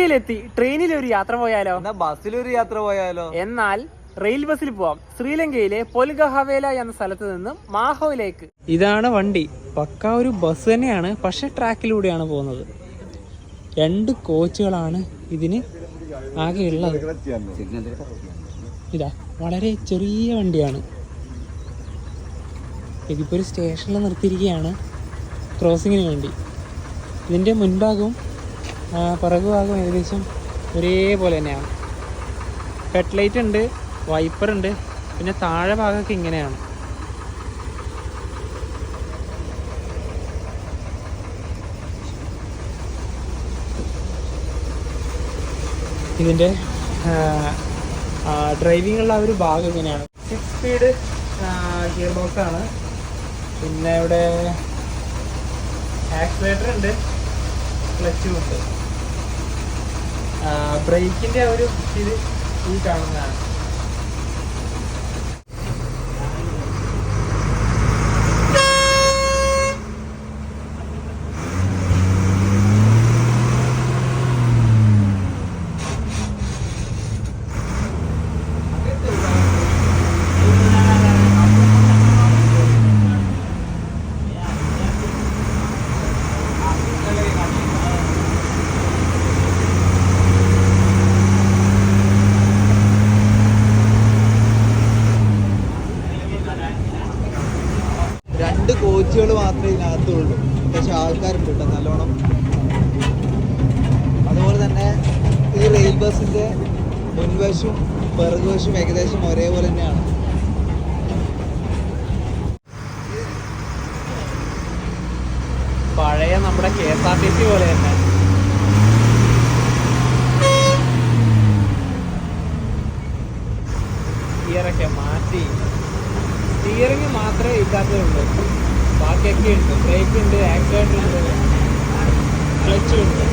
ശ്രീലങ്കയിലെത്തി. ട്രെയിനിൽ ഒരു യാത്ര പോയാലോ? ബസ്സിലൊരു യാത്ര പോയാലോ? എന്നാൽ റെയിൽ ബസ്സിൽ പോവാം. ശ്രീലങ്കയിലെ പൊൽഗഹവേല എന്ന സ്ഥലത്ത് നിന്നും മാഹോയിലേക്ക്. ഇതാണ് വണ്ടി. പക്ക ഒരു ബസ് തന്നെയാണ്, പക്ഷെ ട്രാക്കിലൂടെയാണ് പോകുന്നത്. 2 കോച്ചുകളാണ് ഇതിന് ആകെ ഉള്ളത്. ഇതാ വളരെ ചെറിയ വണ്ടിയാണ്. ഇതിപ്പോൾ ഒരു സ്റ്റേഷനിൽ നിർത്തിയിരിക്കുകയാണ് ക്രോസിങ്ങിന് വേണ്ടി. ഇതിൻ്റെ മുൻഭാഗവും പിറകുഭാഗവും ഏകദേശം ഒരേപോലെ തന്നെയാണ്. ഹെഡ്ലൈറ്റ് ഉണ്ട്, വൈപ്പർ ഉണ്ട്, പിന്നെ താഴെ ഭാഗമൊക്കെ ഇങ്ങനെയാണ്. ഇതിൻ്റെ ഡ്രൈവിങ്ങുള്ള ഒരു ഭാഗം ഇങ്ങനെയാണ്. 6 സ്പീഡ് ഗിയർ ബോക്സാണ്. പിന്നെ ഇവിടെ ആക്സിലേറ്റർ ഉണ്ട്, ക്ലച്ചും ഉണ്ട്. ബ്രേക്കിൻ്റെ ഒരു ഇത് ഈ കാണുന്നതാണ്. കോച്ചുകൾ മാത്രമേ ഇതിനകത്തുള്ളൂ, പക്ഷെ ആൾക്കാരുണ്ട് കേട്ടോ നല്ലോണം. അതുപോലെ തന്നെ ഈ റെയിൽ ബസ്സിൻ്റെ മുൻവശവും പിറകുവശവും ഏകദേശം ഒരേപോലെ തന്നെയാണ്. പഴയ നമ്മുടെ KSRTC പോലെ തന്നെ. ഗിയറൊക്കെ മാറ്റി, സ്റ്റിയറിംഗ് മാത്രമേ ഇല്ലാത്തതുള്ളൂ, ബാക്കിയൊക്കെ ഉണ്ട്. ബ്രേക്ക് ഉണ്ട്, ആക്സിലേറ്റർ ഉണ്ട്, ക്ലച്ചും ഉണ്ട്.